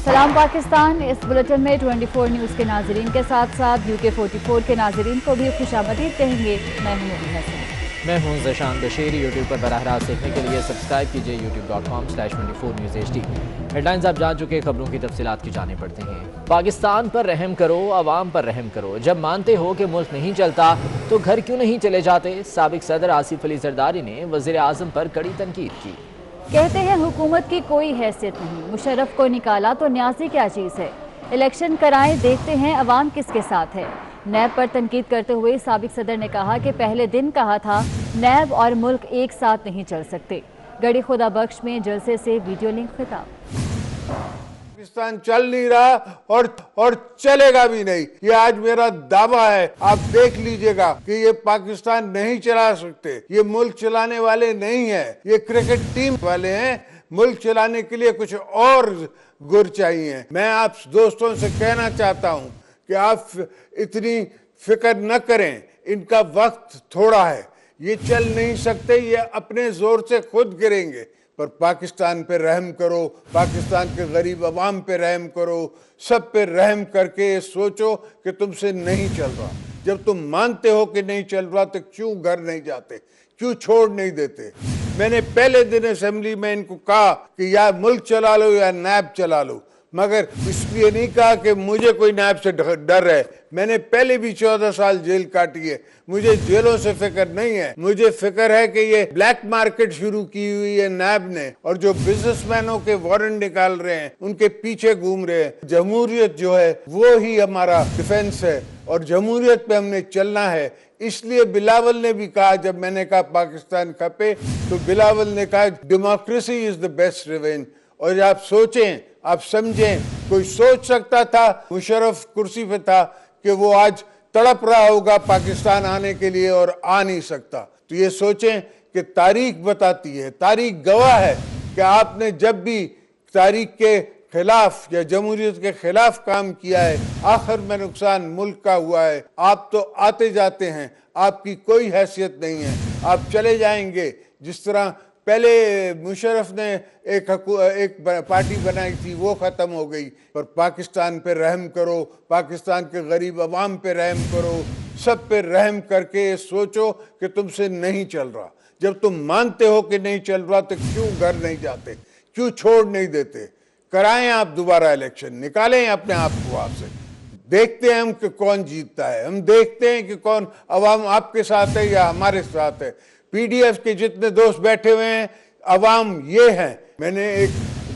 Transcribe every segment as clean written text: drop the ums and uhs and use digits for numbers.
सलाम पाकिस्तान। इस बुलेटिन में 24 न्यूज़ के नाजरीन के साथ साथ UK 44 के नाजरीन को भी खुशामदीद कहेंगे। मैं हूं नूरी हसन। मैं हूं ज़शान बशीर। यूट्यूब पर बराह रास्त देखने के लिए सब्सक्राइब कीजिए youtube.com/24newsht। हेडलाइंस आप जान चुके, खबरों की तफसीलात की जाने पड़ते हैं। पाकिस्तान पर रहम करो, अवाम पर रहम करो। जब मानते हो कि मुल्क नहीं चलता तो घर क्यों नहीं चले जाते? साबिक सदर आसिफ अली जरदारी ने वज़ीर आज़म पर कड़ी तनकीद की। कहते हैं हुकूमत की कोई हैसियत नहीं, मुशर्रफ को निकाला तो न्यासी क्या चीज़ है। इलेक्शन कराएं, देखते हैं अवाम किसके साथ है। नैब पर तनकीद करते हुए साबिक सदर ने कहा कि पहले दिन कहा था नैब और मुल्क एक साथ नहीं चल सकते। गड़ी खुदा बख्श में जलसे से वीडियो लिंक खिताब। पाकिस्तान चल नहीं रहा और चलेगा भी नहीं, ये आज मेरा दावा है। आप देख लीजिएगा कि ये पाकिस्तान नहीं चला सकते। ये मुल्क चलाने वाले नहीं है, ये क्रिकेट टीम वाले हैं। मुल्क चलाने के लिए कुछ और गुर चाहिए। मैं आप दोस्तों से कहना चाहता हूँ कि आप इतनी फिक्र न करें, इनका वक्त थोड़ा है, ये चल नहीं सकते, ये अपने जोर से खुद गिरेंगे। पर पाकिस्तान पे रहम करो, पाकिस्तान के गरीब अवाम पे रहम करो, सब पे रहम करके सोचो कि तुमसे नहीं चल रहा। जब तुम मानते हो कि नहीं चल रहा तो क्यों घर नहीं जाते, क्यों छोड़ नहीं देते? मैंने पहले दिन असेंबली में इनको कहा कि या मुल्क चला लो या नैब चला लो, मगर इसलिए नहीं कहा कि मुझे कोई नैब से डर है। मैंने पहले भी 14 साल जेल काटी है, मुझे जेलों से फिक्र नहीं है। मुझे फिक्र है कि ये ब्लैक मार्केट शुरू की हुई है नैब ने, और जो बिजनेसमैनों के वारंट निकाल रहे हैं उनके पीछे घूम रहे हैं। जमहूरियत जो है वो ही हमारा डिफेंस है और जमहूरियत पे हमने चलना है। इसलिए बिलावल ने भी कहा, जब मैंने कहा पाकिस्तान खपे, तो बिलावल ने कहा democracy is the best revenge. और आप सोचें, आप समझें, कोई सोच सकता था मुशर्रफ कुर्सी पे था कि वो आज तड़प रहा होगा पाकिस्तान आने के लिए और आ नहीं सकता? तो ये सोचें कि तारीख बताती है, तारीख गवाह है कि आपने जब भी तारीख के खिलाफ या जमहूरियत के खिलाफ काम किया है, आखिर में नुकसान मुल्क का हुआ है। आप तो आते जाते हैं, आपकी कोई हैसियत नहीं है, आप चले जाएंगे। जिस तरह पहले मुशर्रफ ने एक पार्टी बनाई थी, वो ख़त्म हो गई। पर पाकिस्तान पे रहम करो, पाकिस्तान के गरीब अवाम पे रहम करो, सब पे रहम करके सोचो कि तुमसे नहीं चल रहा। जब तुम मानते हो कि नहीं चल रहा तो क्यों घर नहीं जाते, क्यों छोड़ नहीं देते? कराएं आप दोबारा इलेक्शन, निकालें अपने आप को आपसे, देखते हैं हम कि कौन जीतता है। हम देखते हैं कि कौन अवाम आपके साथ है या हमारे साथ है। PDF के जितने दोस्त बैठे हुए हैं, अवाम ये हैं। मैंने एक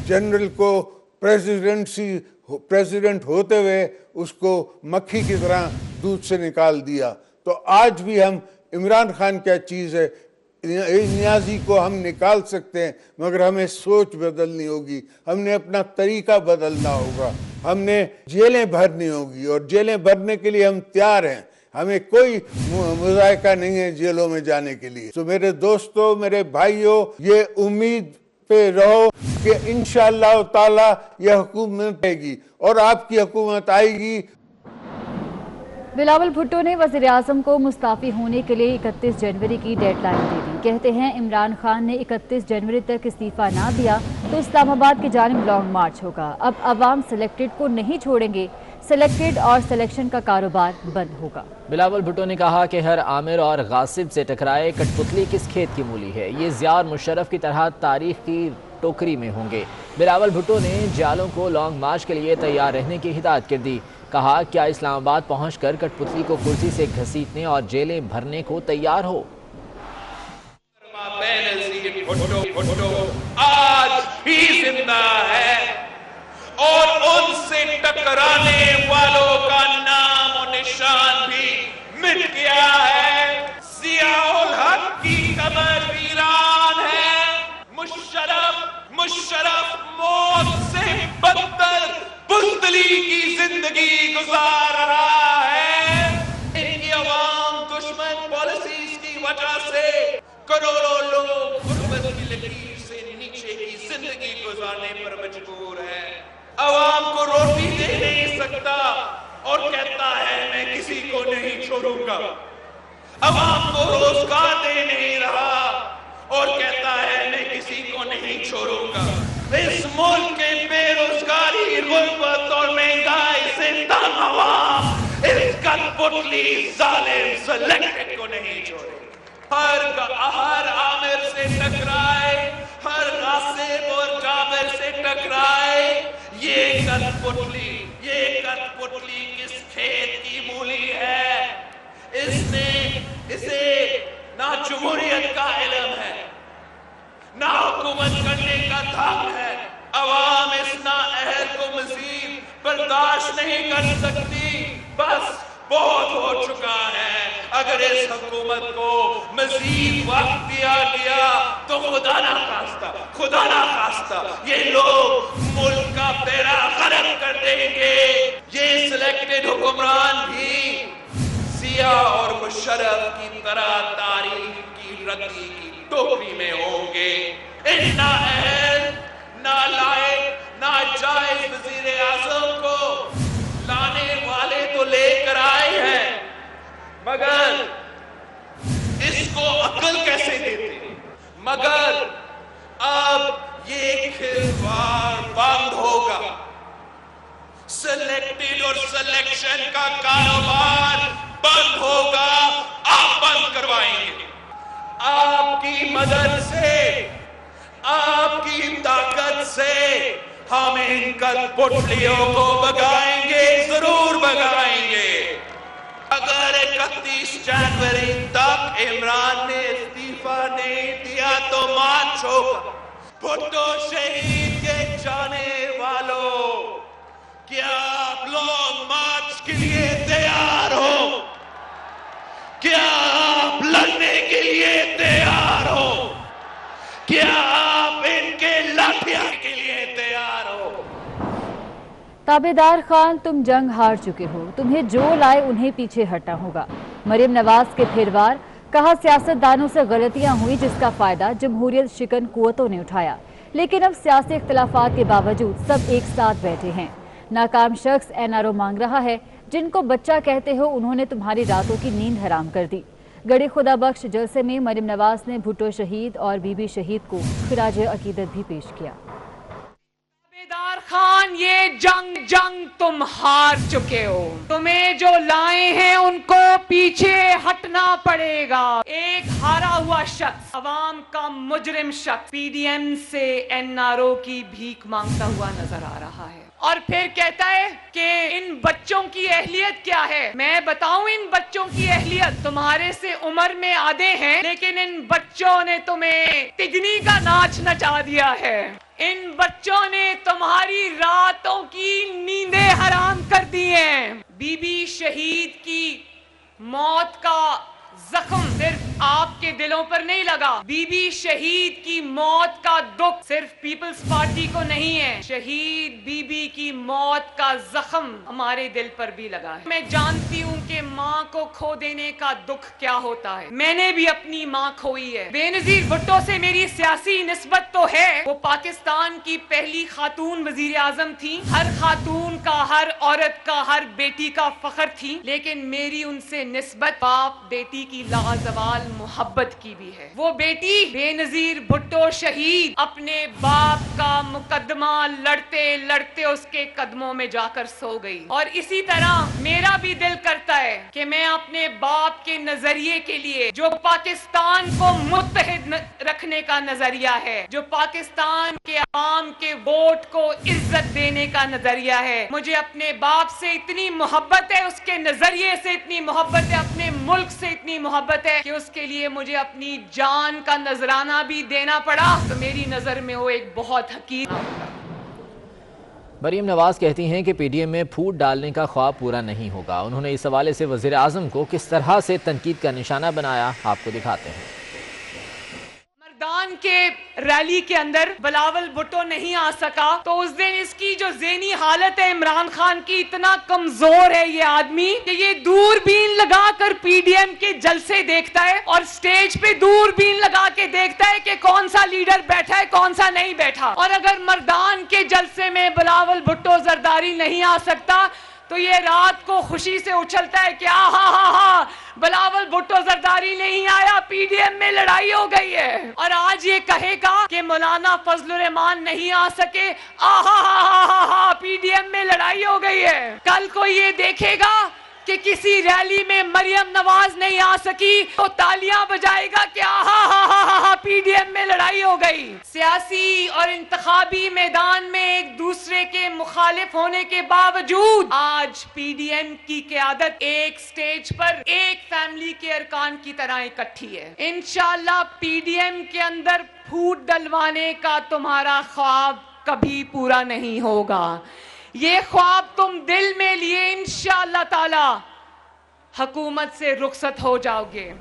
जनरल को प्रेसिडेंट होते हुए उसको मक्खी की तरह दूध से निकाल दिया। तो आज भी हम इमरान खान क्या चीज़ है, नियाजी को हम निकाल सकते हैं, मगर हमें सोच बदलनी होगी, हमने अपना तरीका बदलना होगा, हमने जेलें भरनी होगी और जेलें भरने के लिए हम तैयार हैं। हमें कोई मुज़ायका नहीं है जेलों में जाने के लिए। तो मेरे दोस्तों, मेरे भाइयों, ये उम्मीद पे रहो कि इंशाअल्लाह ताला ये हुकूमत आएगी और आपकी हुकूमत आएगी। बिलावल भुट्टो ने वज़ीर आज़म को मुस्ताफ़ी होने के लिए 31 जनवरी की डेडलाइन दे दी। कहते हैं इमरान खान ने 31 जनवरी तक इस्तीफ़ा ना दिया तो इस्लामाबाद की जानिब लॉन्ग मार्च होगा। अब अवाम सिलेक्टेड को नहीं छोड़ेंगे, सिलेक्टेड और सिलेक्शन का कारोबार बंद होगा। बिलावल भुट्टो ने कहा कि हर आमिर और गासिब से टकराए कठपुतली किस खेत की मूली है। ये ज़ियार मुशर्रफ की तरह तारीख की टोकरी में होंगे। बिलावल भुट्टो ने जालों को लॉन्ग मार्च के लिए तैयार रहने की हिदायत कर दी। कहा, क्या इस्लामाबाद पहुंचकर कठपुतली को कुर्सी से घसीटने और जेलें भरने को तैयार हो? आज भी जिंदा है और उनसे टकराने वालों का नाम और निशान भी मिट गया है। ज़ियाउल हक की कब्र वीरान है। मुशर्रफ मौत से बदतर बुज़दिली की जिंदगी गुजार रहा है। इनकी अवाम दुश्मन पॉलिसीज की वजह से करोड़ों लोग गुर्बत की लकीर से नीचे की जिंदगी गुजारने पर मजबूर है। अवाम को रोटी दे नहीं सकता और कहता है मैं किसी को नहीं छोड़ूंगा। अवाम को रोजगार दे नहीं रहा और कहता है मैं किसी को नहीं छोड़ूंगा। इस मुल्क के बेरोजगारी कठपुतली जालिम सिलेक्टेड को नहीं छोड़े। हर आमिर से टकराए, हर गासिब और जाबिर से टकराए। ये कठपुतली किस खेत की मूली है? इसे ना जमहूरियत का इल्म है, ना हुकूमत करने का दम है। अवाम इस नाअहल को मजीद बर्दाश्त नहीं कर सकती। बस बहुत हो चुका है। अगर इस हुकूमत को मजीद वक्त दिया गया तो खुदा ना खास्ता ये लोग मुल्क का बेड़ा गर्क कर देंगे। ये सिलेक्टेड हुक्मरान भी सिया और मुशर्रफ की तरह तारीख की रद्दी की टोकरी में होंगे। इन नाअहल, नालायक, नाजायज वजीर आज़म को लाने वाले तो लेकर आए हैं, मगर इसको अकल कैसे देते? मगर अब ये खिलवाड़ बंद होगा। सिलेक्टेड और सिलेक्शन का कारोबार बंद होगा। आप बंद करवाएंगे। आपकी मदद से, आपकी ताकत से हम इन कठपुतलियों को भगाएंगे, जरूर भगाएंगे। अगर 31 जनवरी तक इमरान ने इस्तीफा नहीं दिया तो मार्च होगा। भुट्टो शहीद के जाने वालों, क्या आप लोग मार्च के लिए तैयार हो? क्या आप लड़ने के लिए तैयार हो? क्या आप इनके लाठियां के लिए तैयार हो? ताबेदार खान, तुम जंग हार चुके हो, तुम्हें जो लाए उन्हें पीछे हटना होगा। मरियम नवाज के फिर वार, कहा सियासतदानों से गलतियां हुई जिसका फायदा जमहूरियत शिकन कुव्वतों ने उठाया, लेकिन अब सियासी इख्तिलाफात के बावजूद सब एक साथ बैठे हैं। नाकाम शख्स एनआरओ मांग रहा है, जिनको बच्चा कहते हो उन्होंने तुम्हारी रातों की नींद हराम कर दी। गड़ी खुदा बख्श जलसे में मरियम नवाज ने भुट्टो शहीद और बीबी शहीद को खिराज अकीदत भी पेश किया। ताबेदार खान, ये जंग तुम हार चुके हो। तुम्हें जो लाए हैं उनको पीछे हटना पड़ेगा। एक हारा हुआ शख्स, अवाम का मुजरिम शख्स, पीडीएम से एनआरओ की भीख मांगता हुआ नजर आ रहा है और फिर कहता है कि इन बच्चों की अहलियत क्या है। मैं बताऊं इन बच्चों की अहलियत, तुम्हारे से उम्र में आधे हैं, लेकिन इन बच्चों ने तुम्हें तिगनी का नाच नचा दिया है। इन बच्चों ने तुम्हारी रातों की नींदें हराम कर दी हैं। बीबी शहीद की मौत का जख्म सिर्फ आपके दिलों पर नहीं लगा। बीबी शहीद की मौत का दुख सिर्फ पीपल्स पार्टी को नहीं है, शहीद बीबी की मौत का जख्म हमारे दिल पर भी लगा है। मैं जानती हूँ कि माँ को खो देने का दुख क्या होता है। मैंने भी अपनी माँ खोई है। बेनजीर भुट्टो से मेरी सियासी निस्बत तो है, वो पाकिस्तान की पहली खातून वजीर आजम थी। हर खातून का, हर औरत का, हर बेटी का फख्र थी, लेकिन मेरी उनसे निस्बत बाप बेटी की लाजवाल मोहब्बत की भी है। वो बेटी बेनजीर भुट्टो शहीद अपने बाप का मुकदमा लड़ते लड़ते उसके कदमों में जाकर सो गई। और इसी तरह मेरा भी दिल करता है कि मैं अपने बाप के नजरिए के लिए, जो पाकिस्तान को मुत्तहिद रखने का नजरिया है, जो पाकिस्तान के आवाम के वोट को इज्जत देने का नजरिया है, मुझे अपने बाप से इतनी मोहब्बत है, उसके नजरिए से इतनी मोहब्बत है, अपने मुल्क से इतनी मोहब्बत है कि उसके लिए मुझे अपनी जान का नजराना भी देना पड़ा। तो मेरी नजर में वो एक बहुत हकीर। मरियम नवाज कहती हैं कि पीडीएम में फूट डालने का ख्वाब पूरा नहीं होगा। उन्होंने इस हवाले से वज़ीर आज़म को किस तरह से तनकीद का निशाना बनाया, आपको दिखाते हैं। मर्दान के रैली के अंदर बिलावल भुट्टो नहीं आ सका, तो उस दिन इसकी जो ज़हनी हालत है इमरान खान की, इतना कमजोर है ये आदमी कि ये दूरबीन लगाकर पीडीएम के जलसे देखता है और स्टेज पे दूरबीन लगा के देखता है कि कौन सा लीडर बैठा है, कौन सा नहीं बैठा। और अगर मर्दान के जलसे में बिलावल भुट्टो जरदारी नहीं आ सकता तो ये रात को खुशी से उछलता है कि हा बिलावल भुट्टो जरदारी नहीं आया, पीडीएम में लड़ाई हो गई है। और आज ये कहेगा कि मौलाना फजलुर रहमान नहीं आ सके, पीडीएम में लड़ाई हो गई है। कल को ये देखेगा کہ کسی ریلی میں مریم نواز نہیں آ سکی تو تالیاں بجائے گا کہ آہا پی ڈی ایم میں لڑائی ہو گئی. سیاسی اور انتخابی میدان میں ایک دوسرے کے مخالف ہونے کے باوجود آج پی ڈی ایم کی قیادت ایک سٹیج پر ایک فیملی کے ارکان کی طرح اکٹھی ہے. انشاءاللہ پی ڈی ایم کے اندر پھوٹ ڈلوانے کا تمہارا خواب کبھی پورا نہیں ہوگا. یہ خواب تم دل میں لیے انشاءاللہ تعالی حکومت سے رخصت ہو جاؤ گے.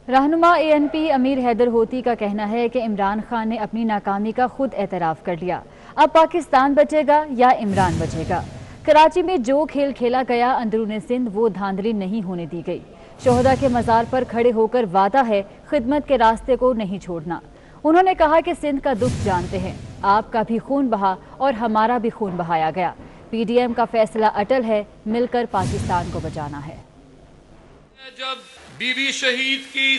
رہنما اے این پی امیر حیدر ہوتی کا کہنا ہے کہ عمران خان نے اپنی ناکامی کا خود اعتراف کر لیا. اب پاکستان بچے گا یا عمران بچے گا؟ کراچی میں جو کھیل کھیلا گیا اندرون سندھ وہ دھاندلی نہیں ہونے دی گئی. شہداء کے مزار پر کھڑے ہو کر وعدہ ہے خدمت کے راستے کو نہیں چھوڑنا. انہوں نے کہا کہ سندھ کا دکھ جانتے ہیں، آپ کا بھی خون بہا اور ہمارا بھی خون بہایا گیا. پی ڈی ایم کا فیصلہ اٹل ہے، مل کر پاکستان کو بچانا ہے. جب بی بی شہید کی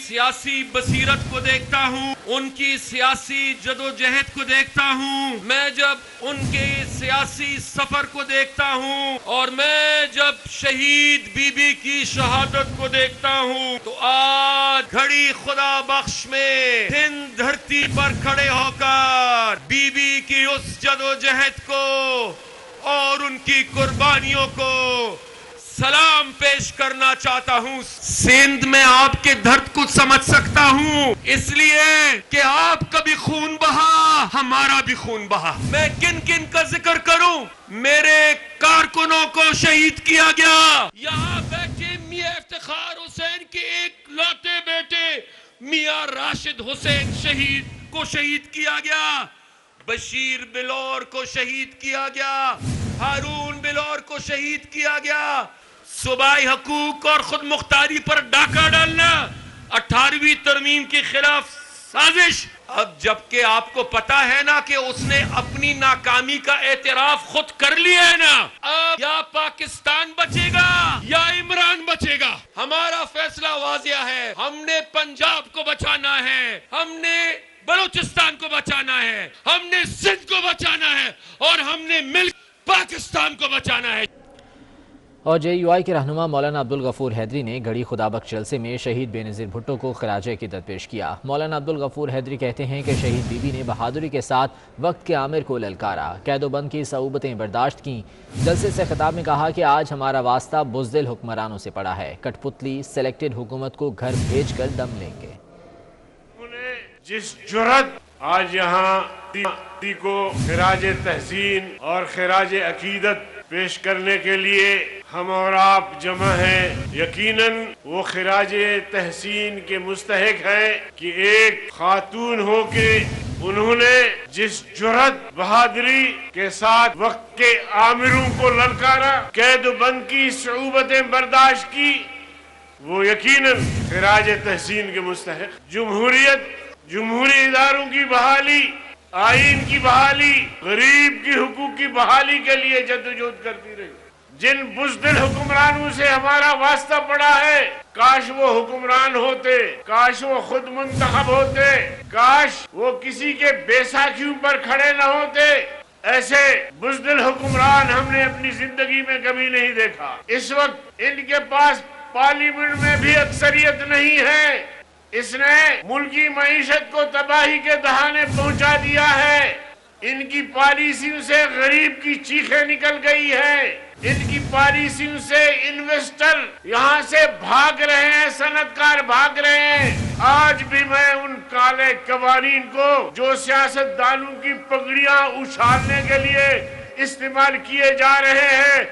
سیاسی بصیرت کو دیکھتا ہوں، ان کی سیاسی جدوجہد کو دیکھتا ہوں، میں جب ان کے سیاسی سفر کو دیکھتا ہوں، اور میں جب شہید بی بی کی شہادت کو دیکھتا ہوں، تو آج گھڑی خدا بخش میں ہند دھرتی پر کھڑے ہو کر بی بی کی اس جدوجہد کو اور ان کی قربانیوں کو سلام پیش کرنا چاہتا ہوں. سندھ میں آپ کے درد کو سمجھ سکتا ہوں، اس لیے کہ آپ کا بھی خون بہا، ہمارا بھی خون بہا. میں کن کن کا ذکر کروں؟ میرے کارکنوں کو شہید کیا گیا. یہاں بیٹھے میاں افتخار حسین کے ایک لاتے بیٹے میاں راشد حسین شہید کو شہید کیا گیا. بشیر بلور کو شہید کیا گیا. ہارون بلور کو شہید کیا گیا. صوبائی حقوق اور خود مختاری پر ڈاکہ ڈالنا، 18ویں ترمیم کے خلاف سازش. اب جبکہ آپ کو پتا ہے نا کہ اس نے اپنی ناکامی کا اعتراف خود کر لیا ہے نا، اب یا پاکستان بچے گا یا عمران بچے گا. ہمارا فیصلہ واضح ہے، ہم نے پنجاب کو بچانا ہے، ہم نے بلوچستان کو بچانا ہے، ہم نے سندھ کو بچانا ہے، اور ہم نے مل پاکستان کو بچانا ہے. اور جے یو آئی کے رہنما مولانا عبدالغفور حیدری نے گھڑی خدا بخش جلسے میں شہید بے نظیر بھٹو کو خراج عقیدت پیش کیا. مولانا عبدالغفور حیدری کہتے ہیں کہ شہید بی بی نے بہادری کے ساتھ وقت کے عامر کو للکارا، قید و بند کی صعوبتیں برداشت کیں. جلسے سے خطاب میں کہا کہ آج ہمارا واسطہ بزدل حکمرانوں سے پڑا ہے، کٹ پتلی سلیکٹڈ حکومت کو گھر بھیج کر دم لیں گے. جس جرت آج یہاں کو خراج تحسین اور خراج عقیدت پیش کرنے کے لیے ہم اور آپ جمع ہیں، یقیناً وہ خراج تحسین کے مستحق ہیں کہ ایک خاتون ہو کے انہوں نے جس جرت بہادری کے ساتھ وقت کے آمروں کو للکارا، قید و بند کی صعوبتیں برداشت کی، وہ یقیناً خراج تحسین کے مستحق. جمہوری اداروں کی بحالی، آئین کی بحالی، غریب کی حقوق کی بحالی کے لیے جدوجہد کرتی رہی. جن بزدل حکمرانوں سے ہمارا واسطہ پڑا ہے، کاش وہ حکمران ہوتے، کاش وہ خود منتخب ہوتے، کاش وہ کسی کے بیساکھیوں پر کھڑے نہ ہوتے. ایسے بزدل حکمران ہم نے اپنی زندگی میں کبھی نہیں دیکھا. اس وقت ان کے پاس پارلیمنٹ میں بھی اکثریت نہیں ہے. اس نے ملکی معیشت کو تباہی کے دہانے پہنچا دیا ہے. ان کی پالیسیوں سے غریب کی چیخیں نکل گئی ہے. ان کی پالیسیوں سے انویسٹر یہاں سے بھاگ رہے ہیں، صنعت کار بھاگ رہے ہیں. آج بھی میں ان کالے قوانین کو جو سیاست دانوں کی پگڑیاں اچھالنے کے لیے استعمال کیے جا رہے ہیں،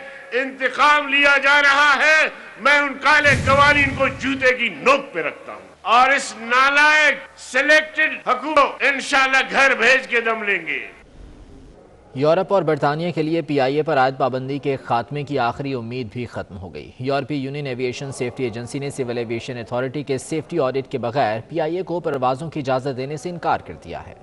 انتقام لیا جا رہا ہے، میں ان کالے قوانین کو جوتے کی نوک پہ رکھتا ہوں. اور اس نالائق سلیکٹڈ حکومت انشاءاللہ گھر بھیج کے دم لیں گے. یورپ اور برطانیہ کے لیے پی آئی اے پر عائد پابندی کے خاتمے کی آخری امید بھی ختم ہو گئی. یورپی یونین ایویشن سیفٹی ایجنسی نے سول ایویشن اتھارٹی کے سیفٹی آڈٹ کے بغیر پی آئی اے کو پروازوں کی اجازت دینے سے انکار کر دیا ہے.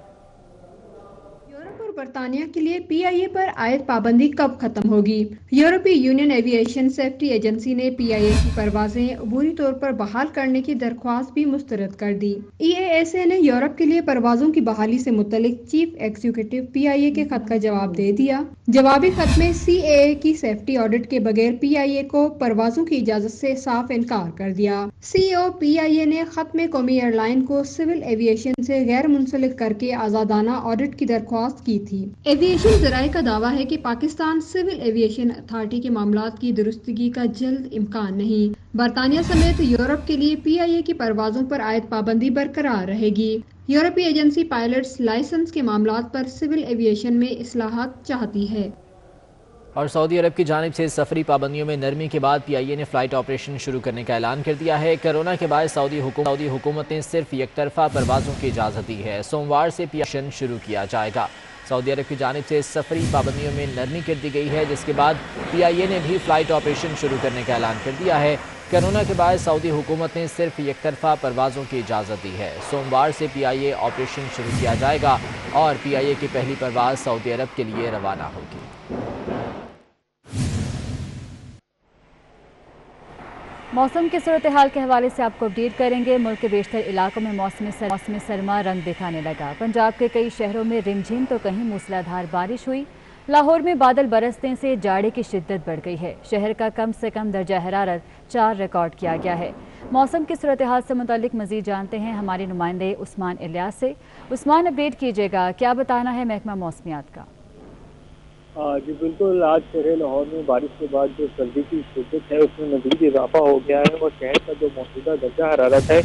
یورپ اور برطانیہ کے لیے PIA پر عائد پابندی کب ختم ہوگی؟ یورپی یونین ایویشن سیفٹی ایجنسی نے PIA کی پروازیں عبوری طور پر بحال کرنے کی درخواست بھی مسترد کر دی۔ EASA نے یورپ کے لیے پروازوں کی بحالی سے متعلق چیف ایگزیکٹو PIA کے خط کا جواب دے دیا۔ جوابی خط میں CAA کی سیفٹی آڈٹ کے بغیر PIA کو پروازوں کی اجازت سے صاف انکار کر دیا۔ CEO PIA نے خط میں قومی ایئر لائن کو سول ایویشن سے غیر منسلک کر کے آزادانہ آڈٹ کی درخواست کی تھی۔ ایویشن ذرائع کا دعویٰ ہے کہ پاکستان سول ایویشن اتھارٹی کے معاملات کی درستگی کا جلد امکان نہیں۔ برطانیہ سمیت یورپ کے لیے PIA کی پروازوں پر عائد پابندی برقرار رہے گی۔ یورپی ایجنسی پائلٹس لائسنس کے معاملات پر سول ایویشن میں اصلاحات چاہتی ہے۔ اور سعودی عرب کی جانب سے سفری پابندیوں میں نرمی کے بعد PIA نے فلائٹ آپریشن شروع کرنے کا اعلان کر دیا ہے۔ کرونا کے باعث سعودی حکومت نے صرف یک طرفہ پروازوں کی اجازت دی ہے۔ سوموار سے PIA شروع کیا جائے گا۔ سعودی عرب کی جانب سے سفری پابندیوں میں نرمی کر دی گئی ہے، جس کے بعد PIA نے بھی فلائٹ آپریشن شروع کرنے کا اعلان کر دیا ہے۔ کرونا کے باعث سعودی حکومت نے صرف یک طرفہ پروازوں کی اجازت دی ہے۔ سوموار سے PIA آپریشن شروع کیا جائے گا اور PIA کی پہلی پرواز سعودی عرب کے لیے روانہ ہوگی۔ موسم کی صورتحال کے حوالے سے آپ کو اپڈیٹ کریں گے۔ ملک کے بیشتر علاقوں میں موسم سرما رنگ دکھانے لگا۔ پنجاب کے کئی شہروں میں رم جھم تو کہیں موسلادھار بارش ہوئی۔ لاہور میں بادل برسنے سے جاڑے کی شدت بڑھ گئی ہے۔ شہر کا کم سے کم درجہ حرارت 4 ریکارڈ کیا گیا ہے۔ موسم کی صورتحال سے متعلق مزید جانتے ہیں ہمارے نمائندے عثمان الیاس سے۔ عثمان، اپڈیٹ کیجیے گا، کیا بتانا ہے محکمہ موسمیات کا؟ جی بالکل، آج شہر لاہور میں بارش کے بعد جو سردی کی شدت ہے اس میں مزید اضافہ ہو گیا ہے اور شہر کا جو موجودہ درجہ حرارت ہے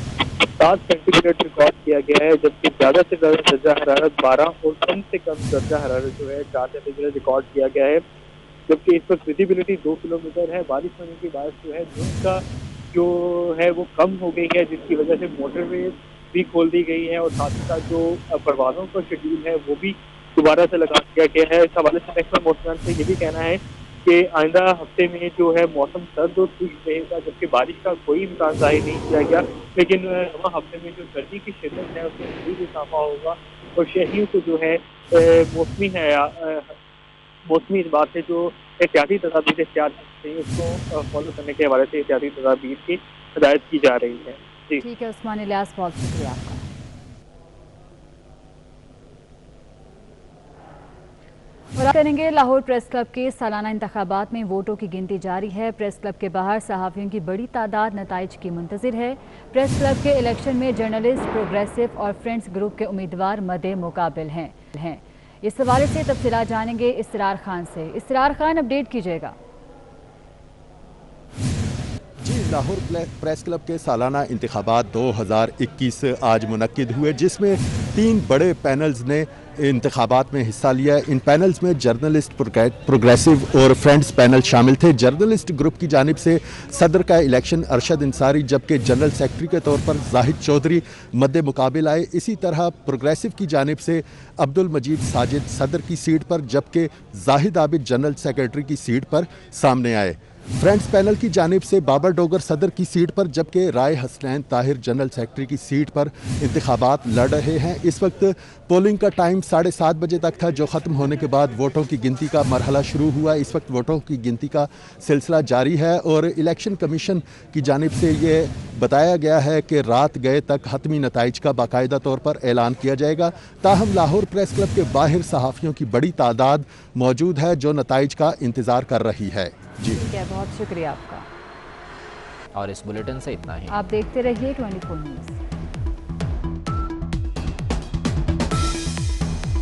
7 سینٹی گریڈ ریکارڈ کیا گیا ہے، جبکہ زیادہ سے زیادہ درجہ حرارت 12 اور کم سے کم درجہ حرارت جو ہے 4 سینٹی گریڈ ریکارڈ کیا گیا ہے، جبکہ اس وقت ویزیبلٹی 2 کلومیٹر ہے۔ بارش ہونے کے باعث جو ہے دھند کا جو ہے وہ کم ہو گئی ہے، جس کی وجہ سے موٹر ویز بھی کھول دی گئی ہے اور ساتھ ہی ساتھ جو پروازوں کا شیڈیول ہے وہ بھی دوبارہ سے لگا دیا گیا ہے۔ اس حوالے سے محکمہ موسمیات سے یہ بھی کہنا ہے کہ آئندہ ہفتے میں جو ہے موسم سرد اور خشک رہے گا، جبکہ بارش کا کوئی امکان ظاہر نہیں کیا گیا، لیکن رواں ہفتے میں جو سردی کی شدت ہے اس میں مزید اضافہ ہوگا اور شہریوں کو جو ہے موسمی اعتبار سے جو احتیاطی تدابیر اختیار کی گئی اس کو فالو کرنے کے حوالے سے احتیاطی تدابیر کی ہدایت کی جا رہی ہے۔ جی ٹھیک ہے عثمان الیاس، بہت شکریہ آپ کا۔ اور کریں گے لاہور پریس کلب کے سالانہ انتخابات میں ووٹوں کی گنتی جاری ہے۔ پریس کلب کے باہر صحافیوں کی بڑی تعداد نتائج کی منتظر ہے۔ پریس کلب کے الیکشن میں جرنلسٹ، پروگریسو اور فرینڈز گروپ کے امیدوار مد مقابل ہیں۔ اس حوالے سے تفصیلات جانیں گے اسرار خان سے۔ اسرار خان، اپڈیٹ کیجیے گا۔ جی، لاہور پریس کلب کے سالانہ انتخابات 2021 آج منعقد ہوئے، جس میں 3 بڑے پینلز نے انتخابات میں حصہ لیا۔ ان پینلز میں جرنلسٹ، پروگریسو اور فرینڈز پینل شامل تھے۔ جرنلسٹ گروپ کی جانب سے صدر کا الیکشن ارشد انصاری، جبکہ جنرل سیکرٹری کے طور پر زاہد چودھری مد مقابل آئے۔ اسی طرح پروگریسو کی جانب سے عبد المجید ساجد صدر کی سیٹ پر، جبکہ زاہد عابد جنرل سیکرٹری کی سیٹ پر سامنے آئے۔ فرینڈز پینل کی جانب سے بابر ڈوگر صدر کی سیٹ پر، جبکہ رائے حسنین طاہر جنرل سیکرٹری کی سیٹ پر انتخابات لڑ رہے ہیں۔ اس وقت پولنگ کا ٹائم 7:30 بجے تک تھا، جو ختم ہونے کے بعد ووٹوں کی گنتی کا مرحلہ شروع ہوا۔ اس وقت ووٹوں کی گنتی کا سلسلہ جاری ہے اور الیکشن کمیشن کی جانب سے یہ بتایا گیا ہے کہ رات گئے تک حتمی نتائج کا باقاعدہ طور پر اعلان کیا جائے گا۔ تاہم لاہور پریس کلب کے باہر صحافیوں کی بڑی تعداد موجود ہے جو نتائج کا انتظار کر رہی ہے۔ جی ٹھیک ہے، بہت شکریہ آپ کا۔ اور اس بلیٹن سے اتنا ہی۔ آپ دیکھتے رہیے 24 نیوز۔